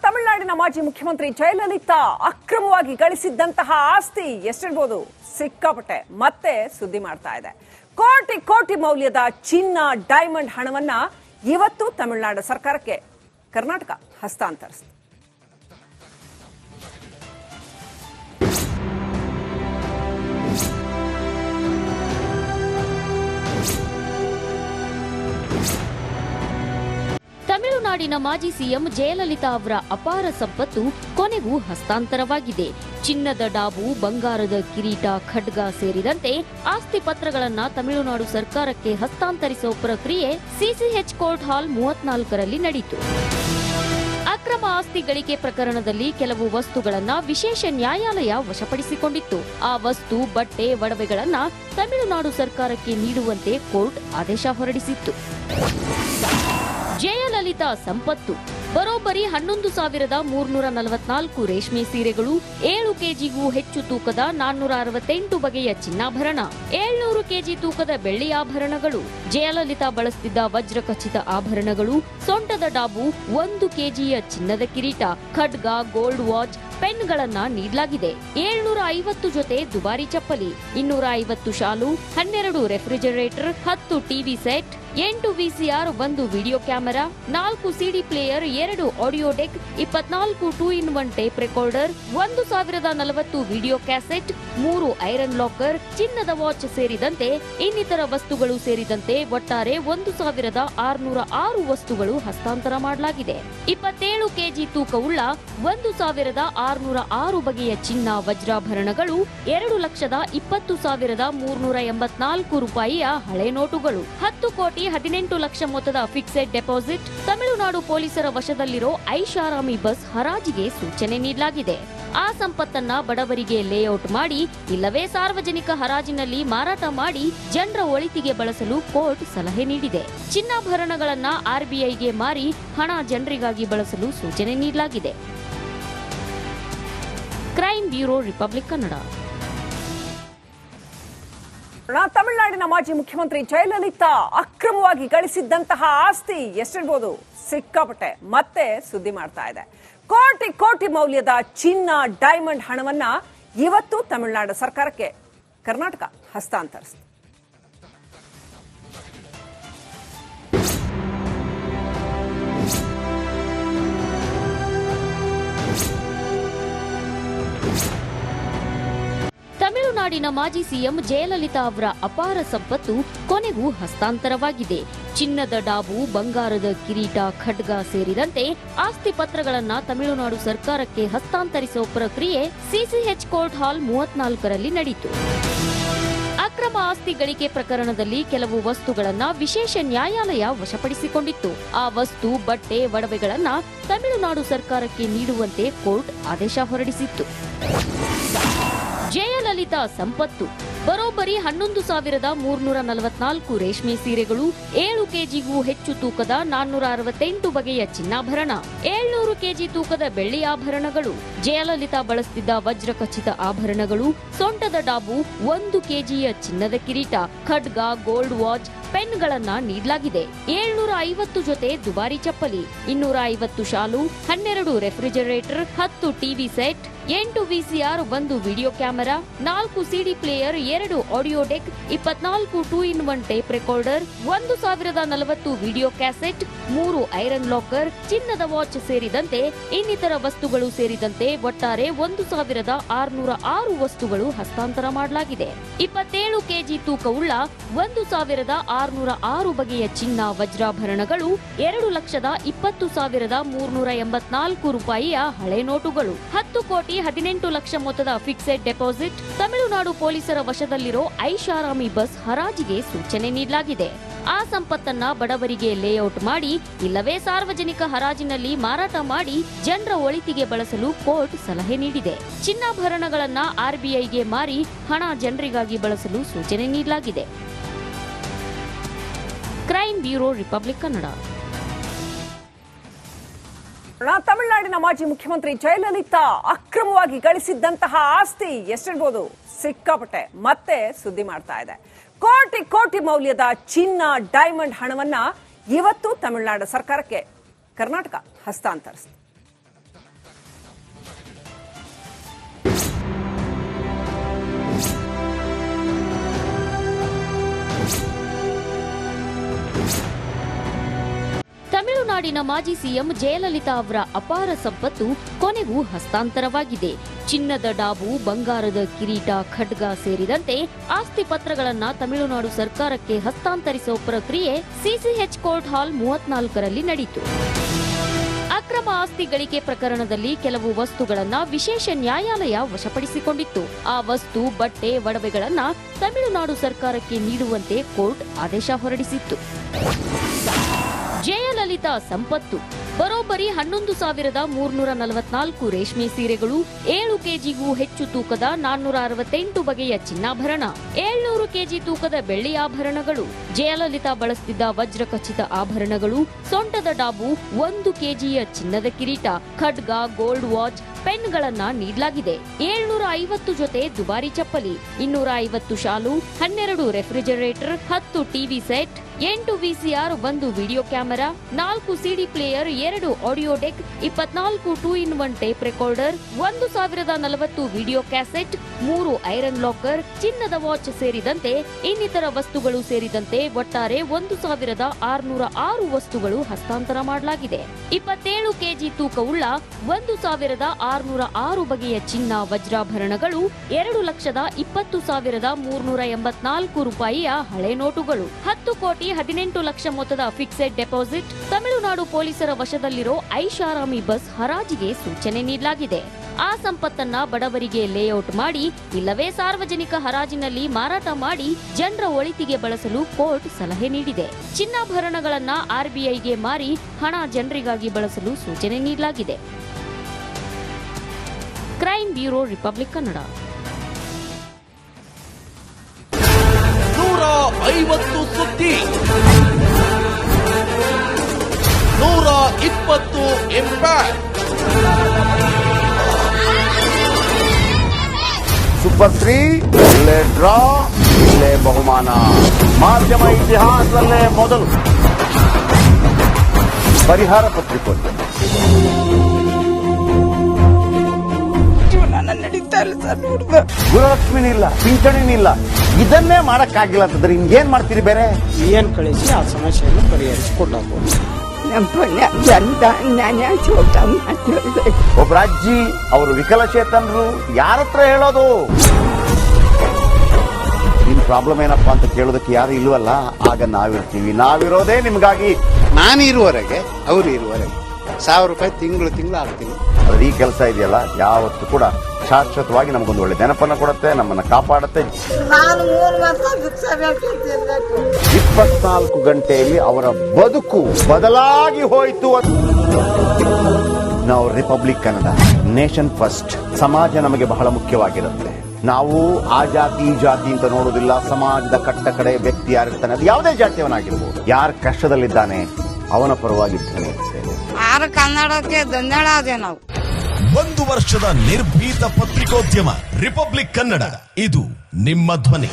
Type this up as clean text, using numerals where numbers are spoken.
ತಮಿಳುನಾಡಿನ ಮಾಜಿ ಮುಖ್ಯಮಂತ್ರಿ ಜಯಲಲಿತಾ ಅಕ್ರಮವಾಗಿ ಗಳಿಸಿದ್ದಂತಹ ಆಸ್ತಿ ಎಷ್ಟಿರಬಹುದು? ಸಿಕ್ಕಾಪಟ್ಟೆ ಮತ್ತೆ ಸುದ್ದಿ ಮಾಡ್ತಾ ಇದೆ. ಕೋಟಿ ಕೋಟಿ ಮೌಲ್ಯದ ಚಿನ್ನ, ಡೈಮಂಡ್ ಹಣವನ್ನ ಇವತ್ತು ತಮಿಳುನಾಡು ಸರ್ಕಾರಕ್ಕೆ ಕರ್ನಾಟಕ ಹಸ್ತಾಂತರಿಸಿದೆ. ತಮಿಳುನಾಡಿನ ಮಾಜಿ ಸಿಎಂ ಜಯಲಲಿತಾ ಅವರ ಅಪಾರ ಸಂಪತ್ತು ಕೊನೆಗೂ ಹಸ್ತಾಂತರವಾಗಿದೆ. ಚಿನ್ನದ ಡಾಬು, ಬಂಗಾರದ ಕಿರೀಟ, ಖಡ್ಗ ಸೇರಿದಂತೆ ಆಸ್ತಿ ಪತ್ರಗಳನ್ನು ತಮಿಳುನಾಡು ಸರ್ಕಾರಕ್ಕೆ ಹಸ್ತಾಂತರಿಸುವ ಪ್ರಕ್ರಿಯೆ ಸಿಸಿಎಚ್ ಕೋರ್ಟ್ ಹಾಲ್ 34ರಲ್ಲಿ ನಡೆಯಿತು. ಅಕ್ರಮ ಆಸ್ತಿ ಗಳಿಕೆ ಪ್ರಕರಣದಲ್ಲಿ ಕೆಲವು ವಸ್ತುಗಳನ್ನು ವಿಶೇಷ ನ್ಯಾಯಾಲಯ ವಶಪಡಿಸಿಕೊಂಡಿತ್ತು. ಆ ವಸ್ತು, ಬಟ್ಟೆ, ಒಡವೆಗಳನ್ನು ತಮಿಳುನಾಡು ಸರ್ಕಾರಕ್ಕೆ ನೀಡುವಂತೆ ಕೋರ್ಟ್ ಆದೇಶ ಹೊರಡಿಸಿತ್ತು. ಜಯಲಲಿತಾ ಸಂಪತ್ತು ಬರೋಬ್ಬರಿ 11,344 ರೇಷ್ಮೆ ಸೀರೆಗಳು, 7 ಕೆಜಿಗೂ ಹೆಚ್ಚು ತೂಕದ 468 ಬಗೆಯ ಚಿನ್ನಾಭರಣ, 700 ಕೆಜಿ ತೂಕದ ಬೆಳ್ಳಿ ಆಭರಣಗಳು, ಜಯಲಲಿತಾ ಬಳಸುತ್ತಿದ್ದ ವಜ್ರಖಚಿತ ಆಭರಣಗಳು, ಸೊಂಟದ ಡಾಬು, 1 ಕೆಜಿಯ ಚಿನ್ನದ ಕಿರೀಟ, ಖಡ್ಗ, ಗೋಲ್ಡ್ ವಾಚ್, ಪೆನ್ಗಳನ್ನ ನೀಡಲಾಗಿದೆ. 750 ಜೊತೆ ದುಬಾರಿ ಚಪ್ಪಲಿ, 250 ಶಾಲು, 12 refrigerator, 10 TV set, 8 VCR, 1 video camera, 4 CD player, 2 audio deck, 24 2-in-1 tape recorder, 1040 video cassette, 3 iron locker, ಚಿನ್ನದ ವಾಚ್ ಸೇರಿದಂತೆ ಇನ್ನಿತರ ವಸ್ತುಗಳು ಸೇರಿದಂತೆ ಒಟ್ಟಾರೆ 1,606 ವಸ್ತುಗಳು ಹಸ್ತಾಂತರ ಮಾಡಲಾಗಿದೆ. 27 ಕೆಜಿ ತೂಕವುಳ್ಳ 1,606 ಬಗೆಯ ಚಿನ್ನ, ವಜ್ರಾಭರಣಗಳು, 2,20,384 ರೂಪಾಯಿಯ ಹಳೆ ನೋಟುಗಳು, 10 ಕೋಟಿ 18 ಲಕ್ಷ ಮೊತ್ತದ ಫಿಕ್ಸೆಡ್ ಡೆಪಾಸಿಟ್, ತಮಿಳುನಾಡು ಪೊಲೀಸರ ವಶದಲ್ಲಿರೋ ಐಷಾರಾಮಿ ಬಸ್ ಹರಾಜಿಗೆ ಸೂಚನೆ ನೀಡಲಾಗಿದೆ. ಆ ಸಂಪತ್ತನ್ನ ಬಡವರಿಗೆ ಲೇಔಟ್ ಮಾಡಿ ಇಲ್ಲವೇ ಸಾರ್ವಜನಿಕ ಹರಾಜಿನಲ್ಲಿ ಮಾರಾಟ ಮಾಡಿ ಜನರ ಒಳಿತಿಗೆ ಬಳಸಲು ಕೋರ್ಟ್ ಸಲಹೆ ನೀಡಿದೆ. ಚಿನ್ನಾಭರಣಗಳನ್ನ ಆರ್ಬಿಐಗೆ ಮಾರಿ ಹಣ ಜನರಿಗಾಗಿ ಬಳಸಲು ಸೂಚನೆ ನೀಡಲಾಗಿದೆ. Crime bureau, republic Kannada. ತಮಿಳುನಾಡಿನ ಮಾಜಿ ಮುಖ್ಯಮಂತ್ರಿ ಜಯಲಲಿತಾ ಅಕ್ರಮವಾಗಿ ಗಳಿಸಿದ್ದಂತಹ ಆಸ್ತಿ ಎಷ್ಟಿರಬಹುದು? ಸಿಕ್ಕಾಪಟ್ಟೆ ಮತ್ತೆ ಸುದ್ದಿ ಮಾಡ್ತಾ ಇದೆ. ಕೋಟಿ ಕೋಟಿ ಮೌಲ್ಯದ ಚಿನ್ನ, ಡೈಮಂಡ್ ಹಣವನ್ನ ಇವತ್ತು ತಮಿಳುನಾಡು ಸರ್ಕಾರಕ್ಕೆ ಕರ್ನಾಟಕ ಹಸ್ತಾಂತರಿಸಿದೆ. ತಮಿಳುನಾಡಿನ ಮಾಜಿ ಸಿಎಂ ಜಯಲಲಿತಾ ಅವರ ಅಪಾರ ಸಂಪತ್ತು ಕೊನೆಗೂ ಹಸ್ತಾಂತರವಾಗಿದೆ. ಚಿನ್ನದ ಡಾಬು, ಬಂಗಾರದ ಕಿರೀಟ, ಖಡ್ಗ ಸೇರಿದಂತೆ ಆಸ್ತಿ ಪತ್ರಗಳನ್ನು ತಮಿಳುನಾಡು ಸರ್ಕಾರಕ್ಕೆ ಹಸ್ತಾಂತರಿಸುವ ಪ್ರಕ್ರಿಯೆ ಸಿಸಿಎಚ್ ಕೋರ್ಟ್ ಹಾಲ್ 34ರಲ್ಲಿ ನಡೆಯಿತು. ಅಕ್ರಮ ಆಸ್ತಿ ಗಳಿಕೆ ಪ್ರಕರಣದಲ್ಲಿ ಕೆಲವು ವಸ್ತುಗಳನ್ನು ವಿಶೇಷ ನ್ಯಾಯಾಲಯ ವಶಪಡಿಸಿಕೊಂಡಿತ್ತು. ಆ ವಸ್ತು, ಬಟ್ಟೆ, ಒಡವೆಗಳನ್ನು ತಮಿಳುನಾಡು ಸರ್ಕಾರಕ್ಕೆ ನೀಡುವಂತೆ ಕೋರ್ಟ್ ಆದೇಶ ಹೊರಡಿಸಿತ್ತು. ಜಯಲಲಿತಾ ಸಂಪತ್ತು ಬರೋಬ್ಬರಿ 11,344 ರೇಷ್ಮೆ ಸೀರೆಗಳು, 7 ಕೆಜಿಗೂ ಹೆಚ್ಚು ತೂಕದ 468 ಬಗೆಯ ಚಿನ್ನಾಭರಣ, 700 ಕೆಜಿ ತೂಕದ ಬೆಳ್ಳಿ ಆಭರಣಗಳು, ಜಯಲಲಿತಾ ಬಳಸುತ್ತಿದ್ದ ವಜ್ರಖಚಿತ ಆಭರಣಗಳು, ಸೊಂಟದ ಡಾಬು, 1 ಕೆಜಿಯ ಚಿನ್ನದ ಕಿರೀಟ, ಖಡ್ಗ, ಗೋಲ್ಡ್ ವಾಚ್, ಪೆನ್ಗಳನ್ನ ನೀಡಲಾಗಿದೆ. 750 ಜೊತೆ ದುಬಾರಿ ಚಪ್ಪಲಿ, 250 ಶಾಲು, 12 refrigerator, 10 TV set, 8 VCR, 1 video camera, 4 CD player, 2 audio deck, 24 2-in-1 tape recorder, 1040 video cassette, 3 iron locker, ಚಿನ್ನದ ವಾಚ್ ಸೇರಿದಂತೆ ಇನ್ನಿತರ ವಸ್ತುಗಳು ಸೇರಿದಂತೆ ಒಟ್ಟಾರೆ 1,606 ವಸ್ತುಗಳು ಹಸ್ತಾಂತರ ಮಾಡಲಾಗಿದೆ. 27 ಕೆಜಿ ತೂಕವುಳ್ಳ 1,606 ಬಗೆಯ ಚಿನ್ನ, ವಜ್ರಾಭರಣಗಳು, 2,20,384 ರೂಪಾಯಿಯ ಹಳೆ ನೋಟುಗಳು, 10 ಕೋಟಿ 18 ಲಕ್ಷ ಮೊತ್ತದ ಫಿಕ್ಸೆಡ್ ಡೆಪಾಸಿಟ್, ತಮಿಳುನಾಡು ಪೊಲೀಸರ ವಶದಲ್ಲಿರೋ ಐಷಾರಾಮಿ ಬಸ್ ಹರಾಜಿಗೆ ಸೂಚನೆ ನೀಡಲಾಗಿದೆ. ಆ ಸಂಪತ್ತನ್ನ ಬಡವರಿಗೆ ಲೇಔಟ್ ಮಾಡಿ ಇಲ್ಲವೇ ಸಾರ್ವಜನಿಕ ಹರಾಜಿನಲ್ಲಿ ಮಾರಾಟ ಮಾಡಿ ಜನರ ಒಳಿತಿಗೆ ಬಳಸಲು ಕೋರ್ಟ್ ಸಲಹೆ ನೀಡಿದೆ. ಚಿನ್ನಾಭರಣಗಳನ್ನ ಆರ್ಬಿಐಗೆ ಮಾರಿ ಹಣ ಜನರಿಗಾಗಿ ಬಳಸಲು ಸೂಚನೆ ನೀಡಲಾಗಿದೆ. Crime bureau, republic Kannada. ತಮಿಳುನಾಡಿನ ಮಾಜಿ ಮುಖ್ಯಮಂತ್ರಿ ಜಯಲಲಿತಾ ಅಕ್ರಮವಾಗಿ ಗಳಿಸಿದ್ದಂತಹ ಆಸ್ತಿ ಎಷ್ಟಿರಬಹುದು? ಸಿಕ್ಕಾಪಟ್ಟೆ ಮತ್ತೆ ಸುದ್ದಿ ಮಾಡ್ತಾ ಇದೆ. ಕೋಟಿ ಕೋಟಿ ಮೌಲ್ಯದ ಚಿನ್ನ, ಡೈಮಂಡ್ ಹಣವನ್ನ ಇವತ್ತು ತಮಿಳುನಾಡು ಸರ್ಕಾರಕ್ಕೆ ಕರ್ನಾಟಕ ಹಸ್ತಾಂತರಿಸಿದೆ. ತಮಿಳುನಾಡಿನ ಮಾಜಿ ಸಿಎಂ ಜಯಲಲಿತಾ ಅವರ ಅಪಾರ ಸಂಪತ್ತು ಕೊನೆಗೂ ಹಸ್ತಾಂತರವಾಗಿದೆ. ಚಿನ್ನದ ಡಾಬು, ಬಂಗಾರದ ಕಿರೀಟ, ಖಡ್ಗ ಸೇರಿದಂತೆ ಆಸ್ತಿ ಪತ್ರಗಳನ್ನ ತಮಿಳುನಾಡು ಸರ್ಕಾರಕ್ಕೆ ಹಸ್ತಾಂತರಿಸುವ ಪ್ರಕ್ರಿಯೆ ಸಿಸಿಎಚ್ ಕೋರ್ಟ್ ಹಾಲ್ 34ರಲ್ಲಿ ನಡೆಯಿತು. ಅಕ್ರಮ ಆಸ್ತಿ ಗಳಿಕೆ ಪ್ರಕರಣದಲ್ಲಿ ಕೆಲವು ವಸ್ತುಗಳನ್ನ ವಿಶೇಷ ನ್ಯಾಯಾಲಯ ವಶಪಡಿಸಿಕೊಂಡಿತ್ತು. ಆ ವಸ್ತು, ಬಟ್ಟೆ, ಒಡವೆಗಳನ್ನ ತಮಿಳುನಾಡು ಸರ್ಕಾರಕ್ಕೆ ನೀಡುವಂತೆ ಕೋರ್ಟ್ ಆದೇಶ ಹೊರಡಿಸಿತ್ತು. ಜಯಲಲಿತಾ ಸಂಪತ್ತು ಬರೋಬ್ಬರಿ 11,344 ರೇಷ್ಮೆ ಸೀರೆಗಳು, 7 ಕೆಜಿಗೂ ಹೆಚ್ಚು ತೂಕದ 468 ಬಗೆಯ ಚಿನ್ನಾಭರಣ, 700 ಕೆಜಿ ತೂಕದ ಬೆಳ್ಳಿ ಆಭರಣಗಳು, ಜಯಲಲಿತಾ ಬಳಸುತ್ತಿದ್ದ ವಜ್ರ ಖಚಿತ ಆಭರಣಗಳು, ಸೊಂಟದ ಡಾಬು, 1 ಕೆಜಿಯ ಚಿನ್ನದ ಕಿರೀಟ, ಖಡ್ಗ, ಗೋಲ್ಡ್ ವಾಚ್, ಪೆನ್ಗಳನ್ನ ನೀಡಲಾಗಿದೆ. 750 ಜೊತೆ ದುಬಾರಿ ಚಪ್ಪಲಿ, 250 ಶಾಲು, 12 refrigerator, 10 TV set, 8 VCR, 1 video camera, 4 CD player, 2 audio deck, 24 2-in-1 tape recorder, 1040 video cassette, 3 iron locker, ಚಿನ್ನದ ವಾಚ್ ಸೇರಿದಂತೆ ಇನ್ನಿತರ ವಸ್ತುಗಳು ಸೇರಿದಂತೆ ಒಟ್ಟಾರೆ 1,606 ವಸ್ತುಗಳು ಹಸ್ತಾಂತರ ಮಾಡಲಾಗಿದೆ. 27 ಕೆಜಿ ತೂಕವುಳ್ಳ 1,606 ಬಗೆಯ ಚಿನ್ನ, ವಜ್ರಾಭರಣಗಳು, 2,20,384 ರೂಪಾಯಿಯ ಹಳೆ ನೋಟುಗಳು, 10 ಕೋಟಿ 18 ಲಕ್ಷ ಮೊತ್ತದ ಫಿಕ್ಸೆಡ್ ಡೆಪಾಸಿಟ್, ತಮಿಳುನಾಡು ಪೊಲೀಸರ ವಶದಲ್ಲಿರೋ ಐಷಾರಾಮಿ ಬಸ್ ಹರಾಜಿಗೆ ಸೂಚನೆ ನೀಡಲಾಗಿದೆ. ಆ ಸಂಪತ್ತನ್ನ ಬಡವರಿಗೆ ಲೇಔಟ್ ಮಾಡಿ ಇಲ್ಲವೇ ಸಾರ್ವಜನಿಕ ಹರಾಜಿನಲ್ಲಿ ಮಾರಾಟ ಮಾಡಿ ಜನರ ಒಳಿತಿಗೆ ಬಳಸಲು ಕೋರ್ಟ್ ಸಲಹೆ ನೀಡಿದೆ. ಚಿನ್ನಾಭರಣಗಳನ್ನ ಆರ್ಬಿಐಗೆ ಮಾರಿ ಹಣ ಜನರಿಗಾಗಿ ಬಳಸಲು ಸೂಚನೆ ನೀಡಲಾಗಿದೆ. Crime bureau, republic Kannada. 150 ಸುದ್ದಿ, 120 ಇಂಪ್ಯಾಕ್ಟ್. ಸೂಪರ್ 3 ಇಲ್ಲೇ ಡ್ರಾ, ಇಲ್ಲೇ ಬಹುಮಾನ. ಮಾಧ್ಯಮ ಇತಿಹಾಸದಲ್ಲೇ ಮೊದಲು ಪರಿಹಾರ ಪತ್ರಿಕೋದ್ಯಮ. ಗುರುಲಕ್ಷ್ಮಿನಿಲ್ಲ, ಪಿಂಚಣಿನಿಲ್ಲ, ಇದನ್ನೇ ಮಾಡಕ್ಕಾಗಿಲ್ಲ ಅಂತಂದ್ರೆ ಇನ್ನೇನ್ ಮಾಡ್ತೀರಿ ಬೇರೆ? ಏನ್ ಕಳಿಸಿ ಆ ಸಮಸ್ಯೆಯನ್ನು ಪರಿಹರಿಸಿಕೊಡಬಹುದು. ಒಬ್ಬ ಅಜ್ಜಿ, ಅವರು ವಿಕಲಚೇತನರು, ಯಾರತ್ರ ಹೇಳೋದು? ನಿಮ್ ಪ್ರಾಬ್ಲಮ್ ಏನಪ್ಪಾ ಅಂತ ಕೇಳೋದಕ್ಕೆ ಯಾರು ಇಲ್ವಲ್ಲ, ಆಗ ನಾವಿರ್ತೀವಿ. ನಾವಿರೋದೇ ನಿಮ್ಗಾಗಿ. ನಾನು ಇರುವವರೆಗೆ, ಅವರು ಇರುವವರೆಗೆ 1,000 ರೂಪಾಯಿ ತಿಂಗಳು ಆಗ್ತೀನಿ. ಆದ್ರೆ ಈ ಕೆಲಸ ಇದೆಯಲ್ಲ, ಯಾವತ್ತೂ ಕೂಡ ಶಾಶ್ವತವಾಗಿ ನಮಗೊಂದು ಒಳ್ಳೆ ನೆನಪನ್ನ ಕೊಡುತ್ತೆ, ನಮ್ಮನ್ನ ಕಾಪಾಡುತ್ತೆ. 24 ಗಂಟೆಯಲ್ಲಿ ಅವರ ಬದುಕು ಬದಲಾಗಿ ಹೋಯಿತು. ನಾವು ರಿಪಬ್ಲಿಕ್ ಕನ್ನಡ, ನೇಷನ್ ಫಸ್ಟ್. ಸಮಾಜ ನಮಗೆ ಬಹಳ ಮುಖ್ಯವಾಗಿರುತ್ತೆ. ನಾವು ಆ ಜಾತಿ ಈ ಜಾತಿ ಅಂತ ನೋಡೋದಿಲ್ಲ. ಸಮಾಜದ ಕಟ್ಟ ಕಡೆ ವ್ಯಕ್ತಿ ಯಾರಿರ್ತಾನೆ, ಅದು ಯಾವುದೇ ಜಾತಿಯವನಾಗಿರ್ಬೋದು, ಯಾರು ಕಷ್ಟದಲ್ಲಿದ್ದಾನೆ ಅವನ ಪರವಾಗಿ ಧ್ವನಿ ಎತ್ತುತ್ತೇವೆ. ಕನ್ನಡಕ್ಕೆ ಧನ್ಯವಾದ. ನಾವು 1 ವರ್ಷದ ನಿರ್ಭೀತ ಪತ್ರಿಕೋದ್ಯಮ ರಿಪಬ್ಲಿಕ್ ಕನ್ನಡ. ಇದು ನಿಮ್ಮ ಧ್ವನಿ.